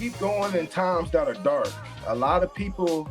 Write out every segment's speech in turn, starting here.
keep going in times that are dark. A lot of people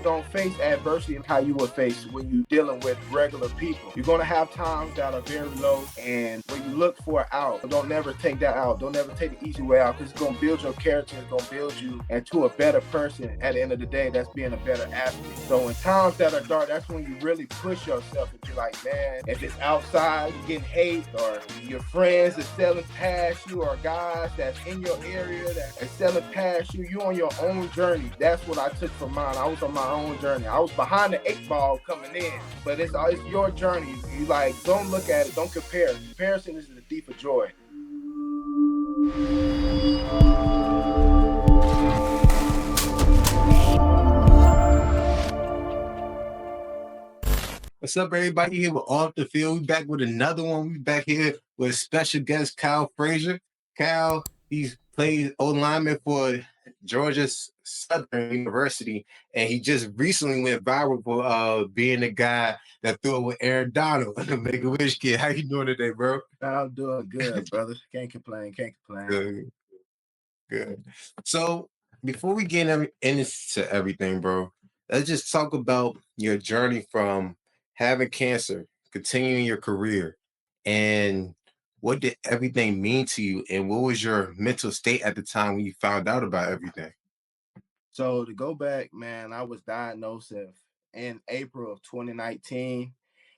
don't face adversity how you would face when you're dealing with regular people. You're gonna have times that are very low, and when you look for an out, don't never take that out. Don't never take the easy way out, because it's gonna build your character. It's gonna build you into a better person. At the end of the day, that's being a better athlete. So in times that are dark, that's when you really push yourself and be like, man, if it's outside, you getting hate, or your friends are selling past you, or guys that's in your area that are selling past you, you on your own journey. That's what I took from mine. I was on my own journey. I was behind the 8 ball coming in, but it's your journey. You like, don't look at it, don't compare. Comparison is the thief of joy. What's up, everybody? Here with Off the Field. We back with another one. We back here with special guest Kyle Frazier. Kyle, he's played O lineman for Georgia Southern University, and he just recently went viral for being the guy that threw it with Aaron Donald, the Make-A-Wish kid. How you doing today, bro? I'm doing good, brother. Can't complain. Good, good. So before we get into everything, bro, let's just talk about your journey from having cancer, continuing your career, and what did everything mean to you, and what was your mental state at the time when you found out about everything? So to go back, man, I was diagnosed in April of 2019.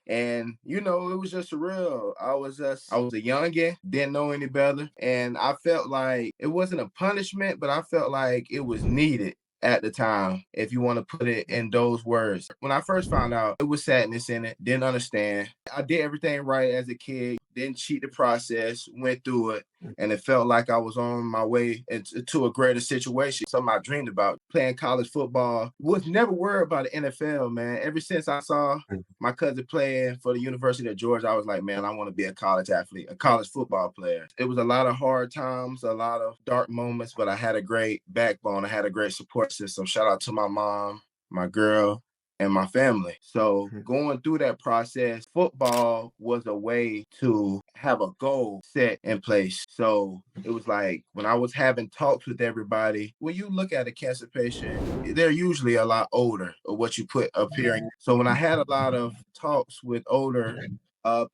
And it was just surreal. I was a youngin', didn't know any better. And I felt like it wasn't a punishment, but I felt like it was needed at the time, if you want to put it in those words. When I first found out, it was sadness in it, didn't understand. I did everything right as a kid, didn't cheat the process, went through it, and it felt like I was on my way into a greater situation. Something I dreamed about, playing college football. Was never worried about the NFL, man. Ever since I saw my cousin playing for the University of Georgia, I was like, man, I want to be a college athlete, a college football player. It was a lot of hard times, a lot of dark moments, but I had a great backbone. I had a great support system. Shout out to my mom, my girl, and my family. So going through that process, football was a way to have a goal set in place. So it was like when I was having talks with everybody, when you look at a cancer patient, they're usually a lot older of what you put up here. So when I had a lot of talks with older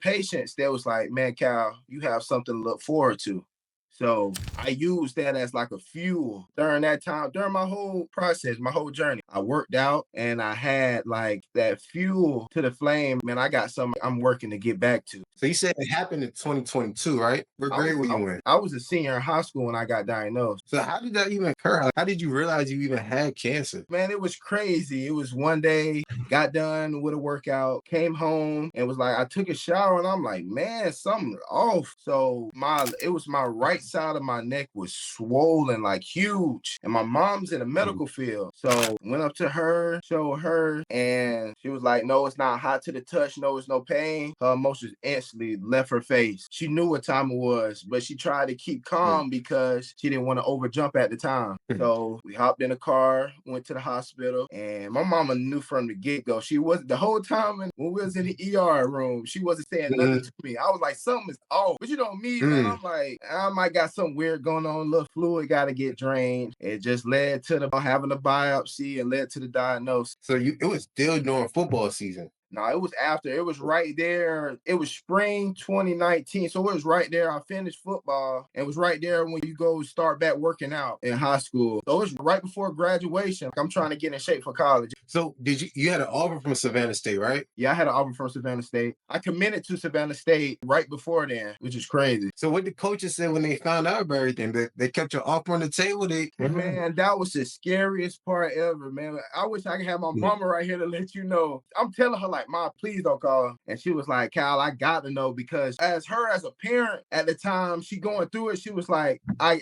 patients, they was like, man, Cal, you have something to look forward to. So I used that as like a fuel during that time, during my whole process, my whole journey. I worked out and I had like that fuel to the flame. Man, I got something I'm working to get back to. So you said it happened in 2022, right? What grade were you in? I was a senior in high school when I got diagnosed. So how did that even occur? How did you realize you even had cancer? Man, it was crazy. It was one day, got done with a workout, came home and was like, I took a shower and I'm like, man, something off. So it was my right side of my neck was swollen, like huge. And my mom's in the medical field. So went up to her, showed her, and she was like, no, it's not hot to the touch. No, it's no pain. Her emotions instantly left her face. She knew what time it was, but she tried to keep calm because she didn't want to overjump at the time. So we hopped in a car, went to the hospital, and my mama knew from the get-go. She was the whole time when we was in the ER room, she wasn't saying nothing to me. I was like, something is off. But me, man, I'm like, I might got something weird going on. Little fluid got to get drained. It just led to having a biopsy and led to the diagnosis. So it was still during football season. No, it was after. It was right there. It was spring 2019. So it was right there. I finished football. It was right there when you go start back working out in high school. So it was right before graduation. I'm trying to get in shape for college. So you had an offer from Savannah State, right? Yeah, I had an offer from Savannah State. I committed to Savannah State right before then, which is crazy. So what the coaches said when they found out about everything? They kept your offer on the table? Man, that was the scariest part ever, man. I wish I could have my mama right here to let you know. I'm telling her, like, Mom, please don't call. And she was like, Kyle, I got to know, because as a parent at the time, she going through it, she was like, I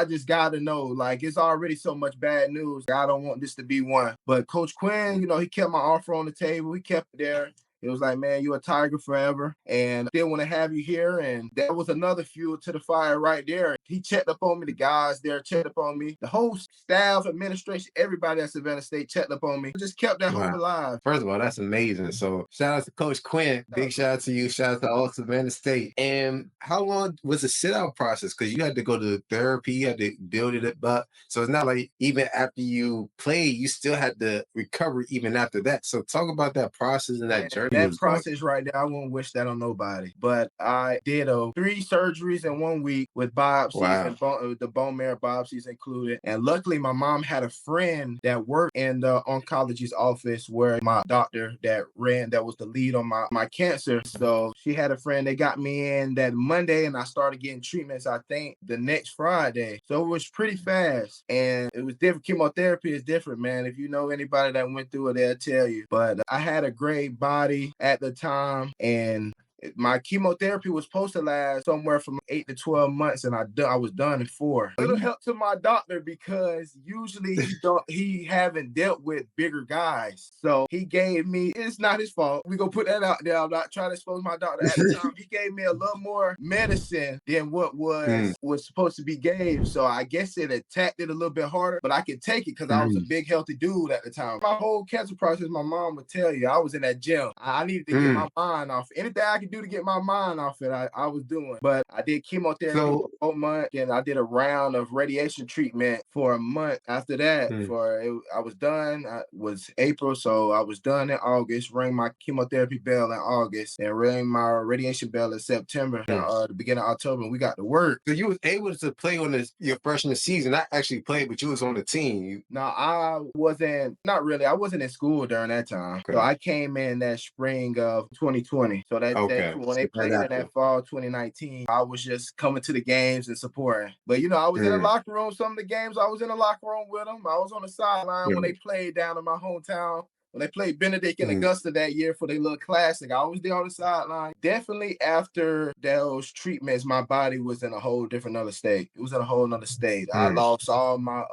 just got to know. Like, it's already so much bad news. I don't want this to be one. But Coach Quinn, he kept my offer on the table. He kept it there. It was like, man, you're a Tiger forever, and still want to have you here. And that was another fuel to the fire right there. He checked up on me. The guys there checked up on me. The whole staff, administration, everybody at Savannah State checked up on me. Just kept that hope Wow. alive. First of all, that's amazing. So shout out to Coach Quinn. Big shout out to you. Shout out to all Savannah State. And how long was the sit out process? Because you had to go to therapy, you had to build it up. So it's not like even after you played, you still had to recover even after that. So talk about that process and that Man, journey that was going. process right there, I wouldn't wish that on nobody. But I did 3 surgeries in 1 week with biopsies Wow. and the bone marrow biopsies included. And luckily, my mom had a friend that worked in the oncologist's office where my doctor that was the lead on my cancer. So she had a friend that got me in that Monday, and I started getting treatments, I think, the next Friday. So it was pretty fast. And it was different. Chemotherapy is different, man. If you know anybody that went through it, they'll tell you. But I had a great body at the time, and my chemotherapy was supposed to last somewhere from 8 to 12 months, and I was done in 4. A little help to my doctor because usually he haven't dealt with bigger guys. So he gave me, it's not his fault. We gonna put that out there. I'm not trying to expose my doctor. At the time, he gave me a little more medicine than what was supposed to be gave. So I guess it attacked it a little bit harder, but I could take it because I was a big healthy dude at the time. My whole cancer process, my mom would tell you, I was in that gym. I needed to get my mind off. Anything I could do to get my mind off it, I was doing. But I did chemotherapy So for 4 months, and I did a round of radiation treatment for a month. After that, I was done. It was April, so I was done in August. Rang my chemotherapy bell in August, and rang my radiation bell in September. The beginning of October, and we got to work. So you was able to play on your freshman season, not actually play, but you was on the team. Now, I wasn't, not really, I wasn't in school during that time. So I came in that spring of 2020. So Okay. when they played in that fall 2019, I was just coming to the games and supporting. But, I was in the locker room. Some of the games, I was in the locker room with them. I was on the sideline when they played down in my hometown. When they played Benedict and Augusta that year for their little classic, I was there on the sideline. Definitely after those treatments, my body was in a whole different other state. It was in a whole nother state. I lost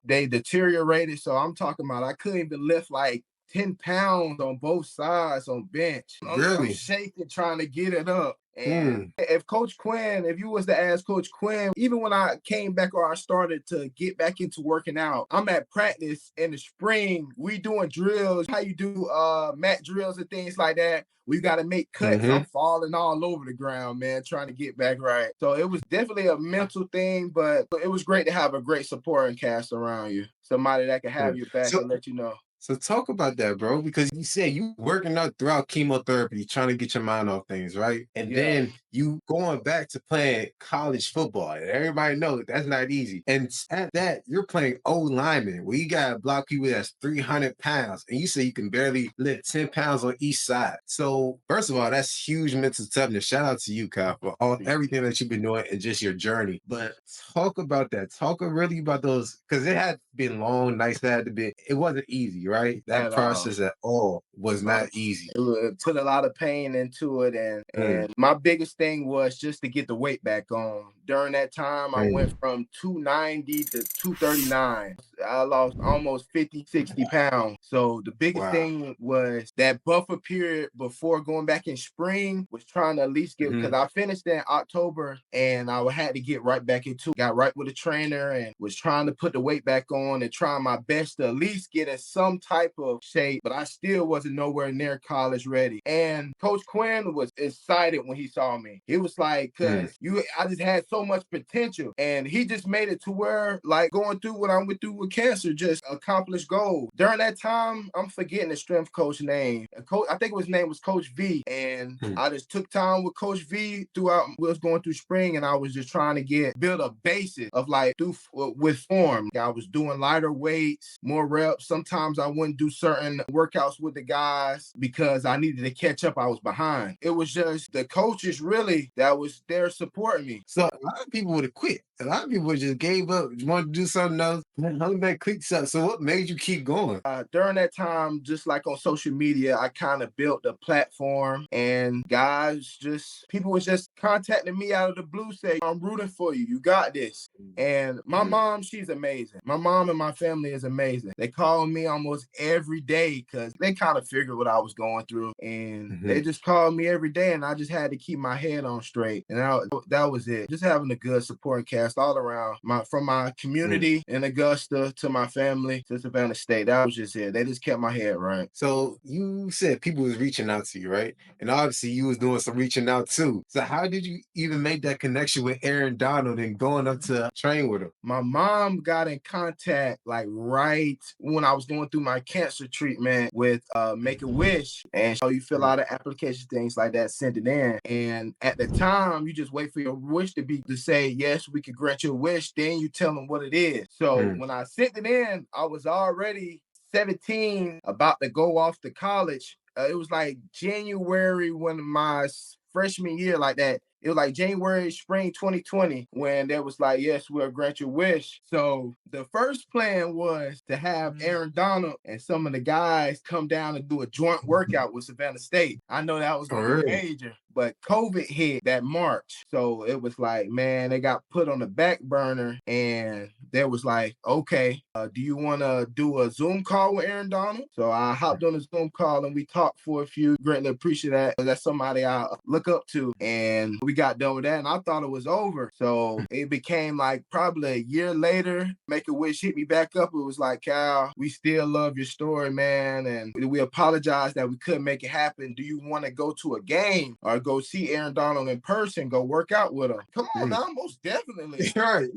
they deteriorated. So I'm talking about, I couldn't even lift like 10 pounds on both sides on bench. I'm shaking trying to get it up. And if you was to ask Coach Quinn, even when I came back or I started to get back into working out, I'm at practice in the spring. We doing drills, how you do mat drills and things like that. We got to make cuts. I'm falling all over the ground, man, trying to get back right. So it was definitely a mental thing, but it was great to have a great supporting cast around you. Somebody that can have your back and let you know. So talk about that, bro, because you said you working out throughout chemotherapy, trying to get your mind off things, right? And then you going back to playing college football. And everybody knows that's not easy. And at that, you're playing old lineman where you got to block people that's 300 pounds. And you say you can barely lift 10 pounds on each side. So first of all, that's huge mental toughness. Shout out to you, Kyle, for everything that you've been doing and just your journey. But talk about that. Talk really about those, because it had been long nights. It wasn't easy, right? That process at all was not easy. It put a lot of pain into it, and my biggest thing was just to get the weight back on. During that time, I went from 290 to 239. I lost almost 50, 60 pounds. So the biggest thing was that buffer period before going back in spring was trying to at least get, because I finished in October and I had to get right back got right with a trainer and was trying to put the weight back on and trying my best to at least get in some type of shape, but I still wasn't nowhere near college ready. And Coach Quinn was excited when he saw me. He was like, I just had so much potential. And he just made it to where, like, going through what I went through with cancer, just accomplished goals. During that time, I'm forgetting the strength coach name. I think his name was Coach V. And I just took time with Coach V throughout, we was going through spring, and I was just trying to build a basis of with form. I was doing lighter weights, more reps. Sometimes I wouldn't do certain workouts with the guys because I needed to catch up. I was behind. It was just the coaches really that was there supporting me. So a lot of people would have quit. A lot of people just gave up, wanted to do something else. Hung back quick. So what made you keep going? During that time, just like on social media, I kind of built a platform, and people was just contacting me out of the blue, saying, I'm rooting for you. You got this. And my mom, she's amazing. My mom and my family is amazing. They call me almost every day because they kind of figured what I was going through. And they just called me every day, and I just had to keep my head on straight. And that was it. Just having a good supporting cast passed all around. From my community in Augusta to my family to Savannah State. That was just it. They just kept my head right. So you said people was reaching out to you, right? And obviously you was doing some reaching out too. So how did you even make that connection with Aaron Donald and going up to train with him? My mom got in contact like right when I was going through my cancer treatment with Make a Wish, and you fill out an application, things like that, send it in. And at the time, you just wait for your wish to say yes, we could grant your wish. Then you tell them what it is. So when I sent it in, I was already 17, about to go off to college. It was like January when my freshman year, like that. It was like January, spring 2020, when there was like, yes, we'll grant your wish. So the first plan was to have Aaron Donald and some of the guys come down and do a joint workout with Savannah State. I know that was Oh, going to be really? major, but COVID hit that March. So it was like, man, they got put on the back burner, and there was like, okay, do you want to do a Zoom call with Aaron Donald? So I hopped on a Zoom call and we talked for a few. Greatly appreciate that. That's somebody I look up to. And we got done with that, and I thought it was over. So it became like probably a year later, Make a Wish hit me back up. It was like, Cal, we still love your story, man, and we apologize that we couldn't make it happen. Do you want to go to a game or go see Aaron Donald in person, go work out with him? Come on now, most definitely. Right.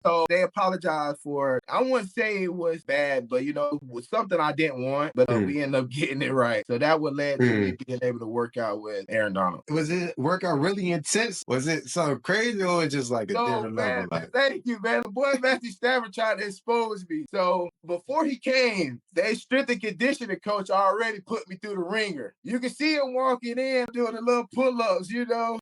So they apologized for, I wouldn't say it was bad, but it was something I didn't want, but we ended up getting it right. So that would led to me being able to work out with Aaron Donald. Was it workout really intense? Was it something crazy or was it just like a different level? Man, thank you, man. The boy Matthew Stafford tried to expose me. So before he came, they strength and conditioning coach already put me through the ringer. You can see him walking in doing the little pull-ups,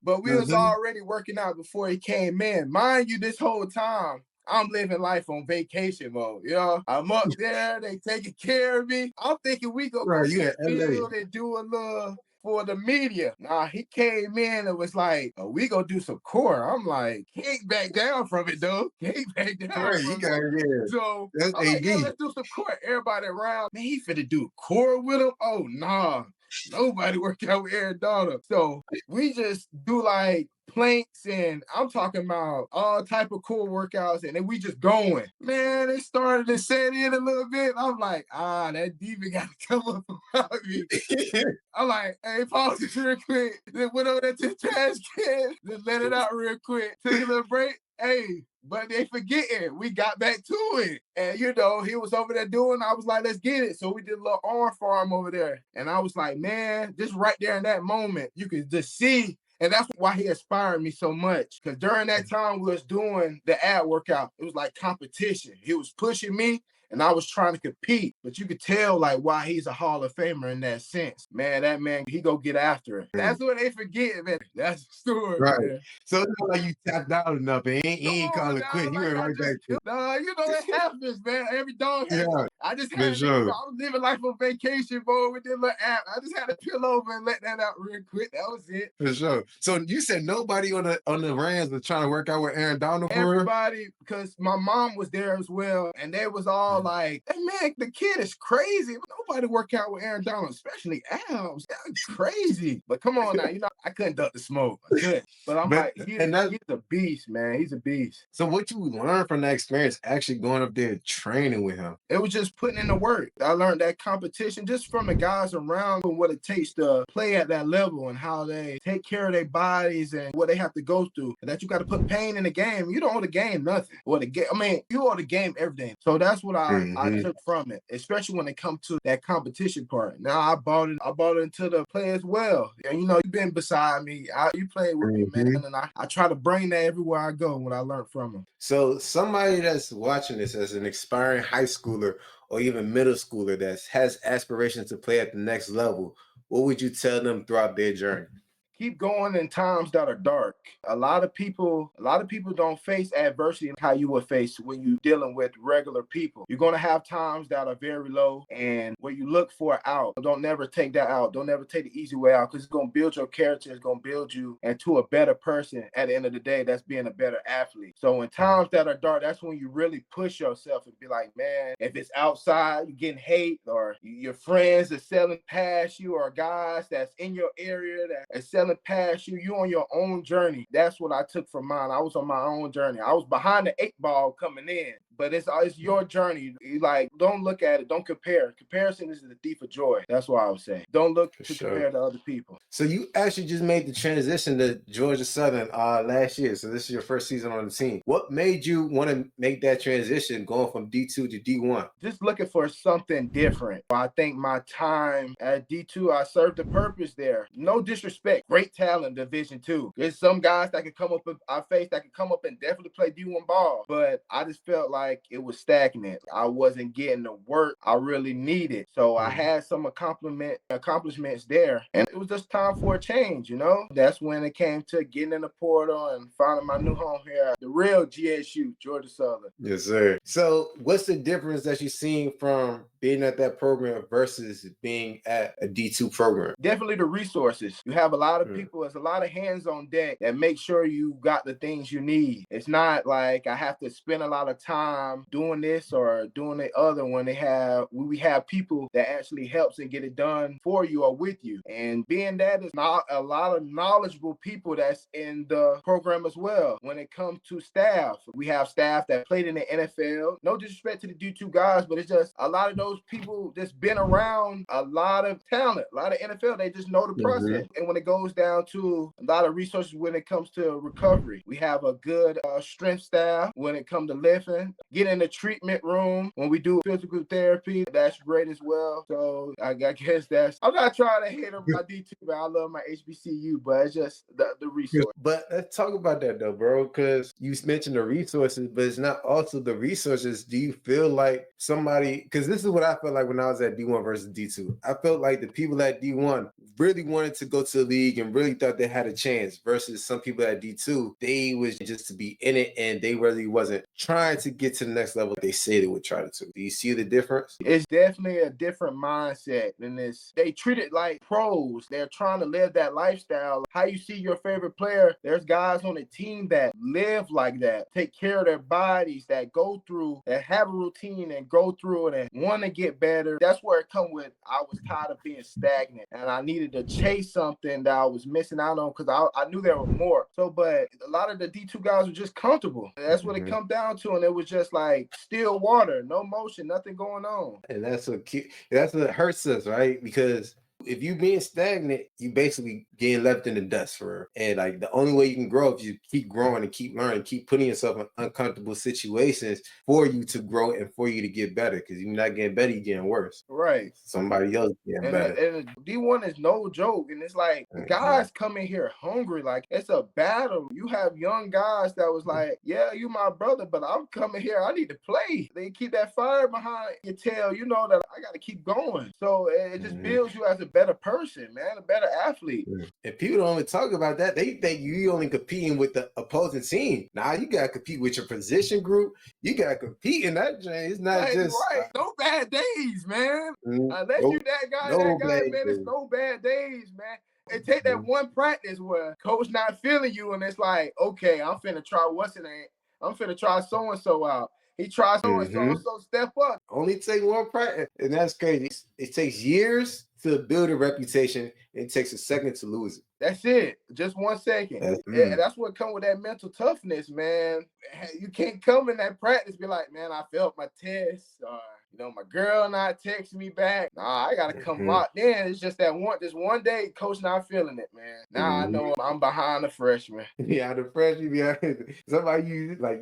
but we was already working out before he came in. Mind you, this whole time, I'm living life on vacation mode. I'm up there, they taking care of me. I'm thinking we go Right, you to at the LA. field and do a little for the media. Nah, he came in and was like, we gonna do some core. I'm like, can't back down from it though. Can't back down Right, you from got it. it. So That's I'm like, yeah, AD. let's do some core. Everybody around, man, he finna do core with him. Oh, nah. Nobody worked out with Aaron Donald. So we just do like planks, and I'm talking about all type of cool workouts, and then we just going. Man, it started to set in a little bit. I'm like, that diva got to come up about me. I'm like, hey, pause this real quick. Then went over there to the trash can, then let it out real quick. Took a little break. Hey, but they forgetting. We got back to it. And he was over there doing, I was like, let's get it. So we did a little arm farm over there. And I was like, man, just right there in that moment, you could just see. And that's why he inspired me so much. Because during that time we was doing the ad workout, it was like competition. He was pushing me, and I was trying to compete, but you could tell like why he's a Hall of Famer in that sense. Man, that man, he go get after it. That's what they forget, man. That's the story, Right. man. So it's not like you tapped out enough and he ain't call it quit. You went right back to It happens, man. Every dog has yeah, I just for had to, sure. I was living life on vacation mode with this little app. I just had to peel over and let that out real quick. That was it. For sure. So you said nobody on the Rams was trying to work out with Aaron Donald for real? Everybody, because my mom was there as well, and they was all like, hey man, the kid is crazy. Nobody work out with Aaron Donald, especially abs. That's crazy. But come on now, I couldn't duck the smoke. I couldn't. But I'm But like, he's and that a beast, man. He's a beast. so what you learned from that experience actually going up there training with him? It was just putting in the work. I learned that competition just from the guys around and what it takes to play at that level and how they take care of their bodies and what they have to go through. And that you got to put pain in the game. You don't owe the game nothing. Or the game, you owe the game everything. So that's what I took from it, especially when it comes to that competition part. Now I bought it into the play as well. And you've been beside me. You played with me, man. And I try to bring that everywhere I go, what I learned from him. So somebody that's watching this as an aspiring high schooler or even middle schooler that has aspirations to play at the next level, what would you tell them throughout their journey? Keep going in times that are dark. A lot of people don't face adversity how you would face when you're dealing with regular people. You're gonna have times that are very low, and where you look for an out. Don't never take that out. Don't never take the easy way out, because it's gonna build your character. It's gonna build you into a better person. At the end of the day, that's being a better athlete. So in times that are dark, that's when you really push yourself and be like, man, if it's outside, you're getting hate, or your friends are selling past you, or guys that's in your area that are selling excelling past you. You on your own journey. That's what I took from mine. I was on my own journey. I was behind the 8 ball coming in, but it's your journey. Like, don't look at it. Don't compare. Comparison is the thief of joy. That's what I would say. Don't look For to sure. compare to other people. So you actually just made the transition to Georgia Southern last year. So this is your first season on the team. What made you want to make that transition going from D2 to D1? Just looking for something different. I think my time at D2, I served a purpose there. No disrespect, great talent, Division II. There's some guys that could come up, I faced that could come up and definitely play D1 ball, but I just felt like it was stagnant. I wasn't getting the work I really needed. So I had some accomplishments there, and it was just time for a change, you know? That's when it came to getting in the portal and finding my new home here, the real GSU, Georgia Southern. Yes, sir. So what's the difference that you're seeing from being at that program versus being at a D2 program? Definitely the resources. You have a lot of people, there's a lot of hands on deck that make sure you got the things you need. It's not like I have to spend a lot of time doing this or doing the other when we have people that actually helps and get it done for you or with you. And being that is not a lot of knowledgeable people that's in the program as well. When it comes to staff, we have staff that played in the NFL. No disrespect to the D2 guys, but it's just a lot of those people that's been around a lot of talent, a lot of NFL, they just know the process. And when it goes down to a lot of resources when it comes to recovery, we have a good strength staff when it comes to lifting, get in the treatment room when we do physical therapy. That's great as well. So I guess I'm not trying to hate on my D2, but I love my HBCU, but it's just the resource. But let's talk about that though, bro, because you mentioned the resources, but it's not also the resources. Do you feel like somebody, because this is what I felt like when I was at D1 versus D2. I felt like the people at D1 really wanted to go to the league and really thought they had a chance versus some people at D2, they was just to be in it and they really wasn't trying to get to the next level they say they would try to. Do you see the difference? It's definitely a different mindset than this. They treat it like pros. They're trying to live that lifestyle. How you see your favorite player, there's guys on the team that live like that, take care of their bodies, that go through, that have a routine and go through it and want to get better. That's where it come with, I was tired of being stagnant and I needed to chase something that I was missing out on because I knew there were more. So, but a lot of the D2 guys were just comfortable. That's what it come down to. And it was just like still water, no motion, nothing going on. And that's what hurts us, right? Because if you being stagnant, you basically getting left in the dust for real. And like the only way you can grow is you keep growing and keep learning, keep putting yourself in uncomfortable situations for you to grow and for you to get better. Because you're not getting better, you're getting worse. Right. Somebody else getting better. And D1 is no joke. And it's like the guys come in here hungry. Like it's a battle. You have young guys that was like, yeah, you my brother, but I'm coming here. I need to play. They keep that fire behind your tail. You know that I got to keep going. So it just builds you as a better person, man, a better athlete. And people don't even talk about that. They think you only competing with the opposing team. Now you gotta compete with your position group. You gotta compete in that joint. It's not just right. No bad days, man. Unless you that guy, man, it's no bad days, man. It take that one practice where coach not feeling you, and it's like, okay, I'm finna try what's it ain't. I'm finna try so and so out. He tries so and so step up. Only take one practice, and that's crazy. It takes years to build a reputation. It takes a second to lose it. That's it. Just 1 second. That's what come with that mental toughness, man. You can't come in that practice be like, man, I failed my test, or my girl not text me back. Nah, I gotta come locked in. It's just that one day, coach not feeling it, man. Now I know I'm behind the freshman. Yeah, the freshman behind somebody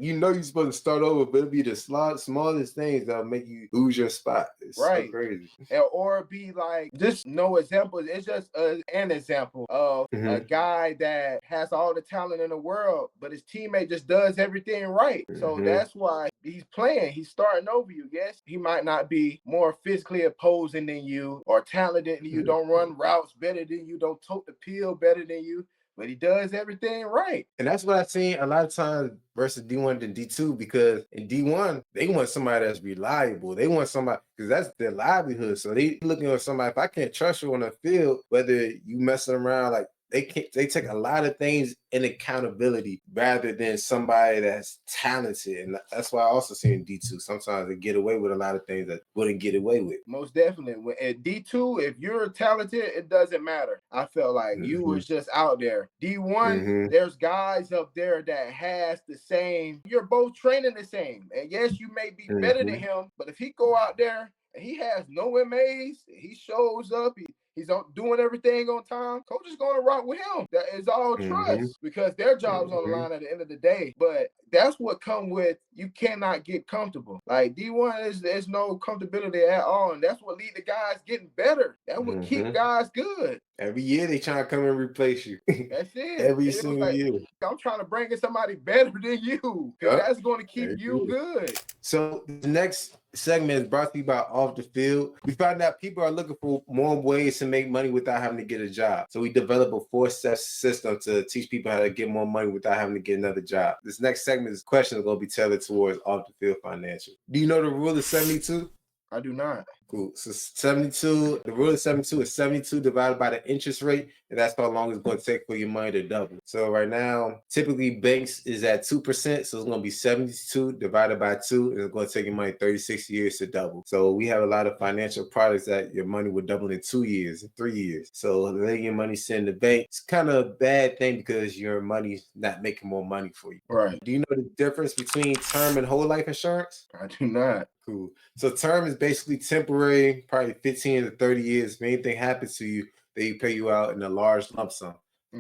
you're supposed to start over, but it'll be the smallest things that'll make you lose your spot. It's so crazy. Or be like, just no example. It's just an example of a guy that has all the talent in the world, but his teammate just does everything right. So that's why he's playing. He's starting over you. Yes, he might not be more physically opposing than you or talented than you, don't run routes better than you, don't tote the pill better than you, but he does everything right. And that's what I've seen a lot of times versus D1 to D2, because in D1, they want somebody that's reliable. They want somebody, because that's their livelihood. So they looking at somebody, if I can't trust you on the field, whether you messing around, like they take a lot of things in accountability rather than somebody that's talented. And that's why I also see in D2 sometimes they get away with a lot of things that wouldn't get away with. Most definitely. At D2, if you're talented, it doesn't matter. I felt like you was just out there. D1, there's guys up there that has the same, you're both training the same. And yes, you may be better than him, but if he go out there and he has no MAs, he shows up, he's doing everything on time, coach is going to rock with him. That is all trust because their job's on the line at the end of the day. But that's what come with, you cannot get comfortable. Like D1 there's no comfortability at all. And that's what lead the guys getting better. That would keep guys good. Every year they trying to come and replace you. That's it. Every single year. I'm trying to bring in somebody better than you because that's going to keep you good. So the next segment is brought to you by Off the Field. We found out people are looking for more ways to make money without having to get a job. So we developed a 4-step system to teach people how to get more money without having to get another job. This next segment is questions going to be tailored towards Off the Field financial. Do you know the rule of 72? I do not. Cool. So 72, the rule of 72 is 72 divided by the interest rate, and that's how long it's going to take for your money to double. So right now, typically banks is at 2%, so it's going to be 72 divided by 2, and it's going to take your money 36 years to double. So we have a lot of financial products that your money would double in 2 years, 3 years. So letting your money sit in the bank, it's kind of a bad thing because your money's not making more money for you. Right. Do you know the difference between term and whole life insurance? I do not. Cool. So term is basically temporary, probably 15 to 30 years. If anything happens to you, they pay you out in a large lump sum.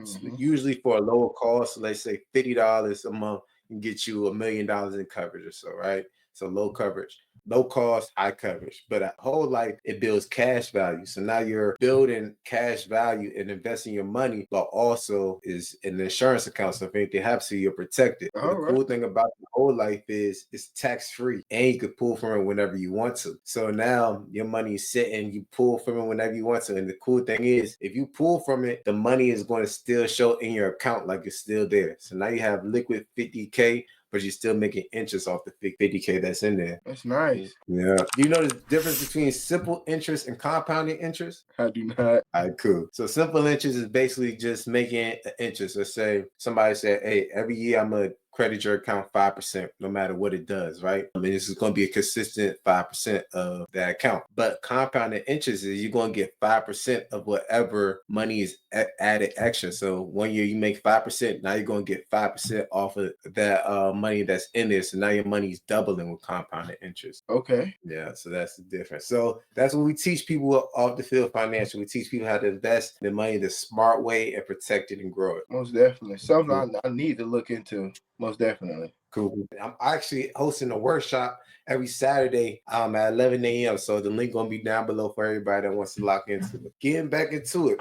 So usually for a lower cost, so let's say $50 a month can get you $1 million in coverage or so, right? So low coverage. Low cost, high coverage. But a whole life, it builds cash value. So now you're building cash value and investing your money, but also is an insurance account. So if anything happens to you, you're protected. But the cool thing about the whole life is it's tax-free and you could pull from it whenever you want to. So now your money is sitting, you pull from it whenever you want to. And the cool thing is, if you pull from it, the money is going to still show in your account like it's still there. So now you have liquid 50K, but you're still making interest off the 50K that's in there. That's nice. Yeah. Do you know the difference between simple interest and compounding interest? I do not. All right, cool. So simple interest is basically just making an interest. Let's say somebody said, hey, every year I'm going to credit your account 5%, no matter what it does, right? I mean, this is going to be a consistent 5% of that account. But compounded interest is you're going to get 5% of whatever money is added extra. So 1 year you make 5%, now you're going to get 5% off of that money that's in there. So now your money's doubling with compounded interest. Okay. Yeah, so that's the difference. So that's what we teach people off the field financial. We teach people how to invest their money the smart way and protect it and grow it. Most definitely. Something I need to look into. Most definitely. Cool. I'm actually hosting a workshop every Saturday at 11 a.m. So the link gonna be down below for everybody that wants to lock into it. Getting back into it.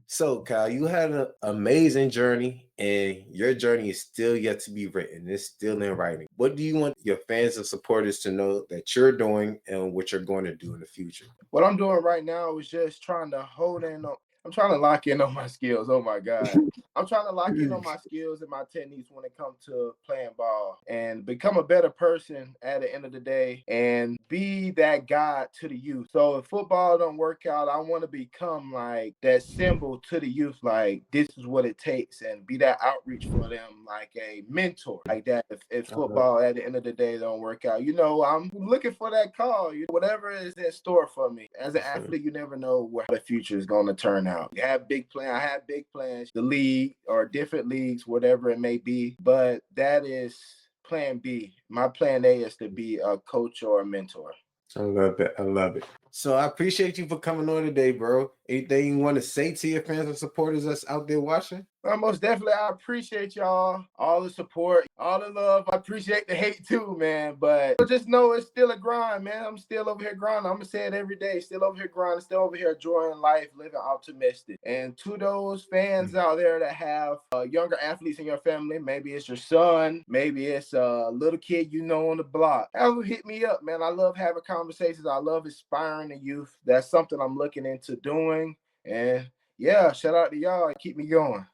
So Kyle, you had an amazing journey and your journey is still yet to be written. It's still in writing. What do you want your fans and supporters to know that you're doing and what you're going to do in the future? What I'm doing right now is just trying to hold in on, I'm trying to lock in on my skills. Oh my God. I'm trying to lock in on my skills and my techniques when it comes to playing ball and become a better person at the end of the day and be that guide to the youth. So if football don't work out, I want to become like that symbol to the youth, like this is what it takes, and be that outreach for them, like a mentor like that. If football at the end of the day don't work out, you know, I'm looking for that call, whatever is in store for me. As an athlete, you never know where the future is going to turn out. You have big plans. I have big plans. The league or different leagues, whatever it may be. But that is plan B. My plan A is to be a coach or a mentor. I love it. I love it. So I appreciate you for coming on today, bro. Anything you want to say to your fans and supporters that's out there watching? Most definitely, I appreciate y'all, all the support, all the love. I appreciate the hate too, man. But just know it's still a grind, man. I'm still over here grinding. I'm going to say it every day. Still over here grinding, still over here enjoying life, living optimistic. And to those fans out there that have younger athletes in your family, maybe it's your son, maybe it's a little kid you know on the block, have them hit me up, man. I love having conversations. I love inspiring the youth. That's something I'm looking into doing. And yeah, shout out to y'all and keep me going.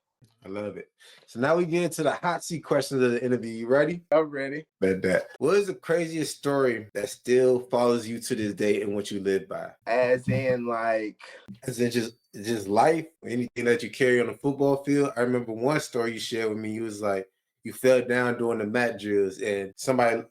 I love it. So now we get into the hot seat questions of the interview. You ready? I'm ready. Bet that. What is the craziest story that still follows you to this day and what you live by? As in, like, Is it just life? Anything that you carry on the football field? I remember one story you shared with me. You was like, you fell down during the mat drills and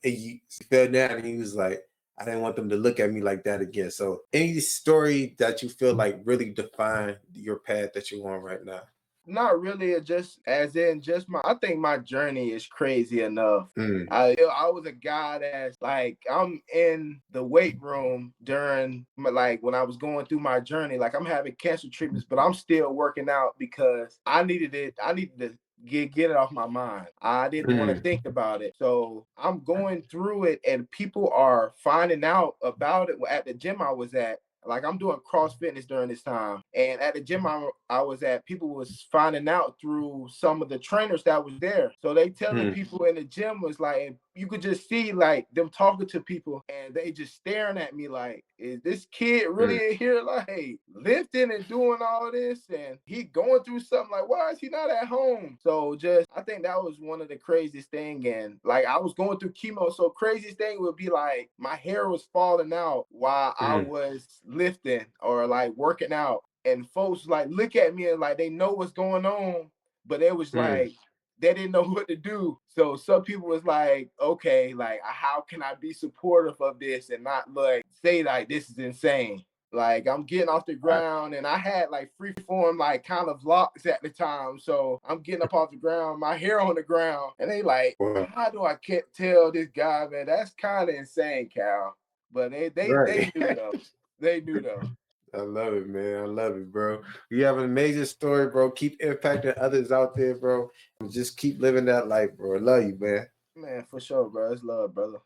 you fell down and he was like, I didn't want them to look at me like that again. So any story that you feel like really define your path that you're on right now? not really. It just as in just my. I think my journey is crazy enough. Mm, I was a guy that's like I'm in the weight room during like when I was going through my journey. Like I'm having cancer treatments, but I'm still working out because I needed it. I needed to get it off my mind. I didn't want to mm, think about it. So I'm going through it and people are finding out about it at the gym I was at. Like I'm doing cross fitness during this time. And at the gym I was at, people was finding out through some of the trainers that was there. So they telling mm, people in the gym was like, and you could just see like them talking to people and they just staring at me like, is this kid mm, really in here like lifting and doing all this? And he going through something like, why is he not at home? So just I think that was one of the craziest thing. And like I was going through chemo. So craziest thing would be like my hair was falling out while I mm, was lifting or like working out. And folks like look at me and like they know what's going on, but it was mm, like they didn't know what to do. So some people was like, okay, like how can I be supportive of this and not like say like this is insane. Like I'm getting off the right, ground and I had like free form like kind of locks at the time. So I'm getting up off the ground, my hair on the ground, and they like, well, how do I can't tell this guy, man? That's kind of insane, Cal. But they right. knew though. They knew though. I love it, man. I love it, bro. You have an amazing story, bro. Keep impacting others out there, bro. And just keep living that life, bro. I love you, man. Man, for sure, bro. It's love, brother.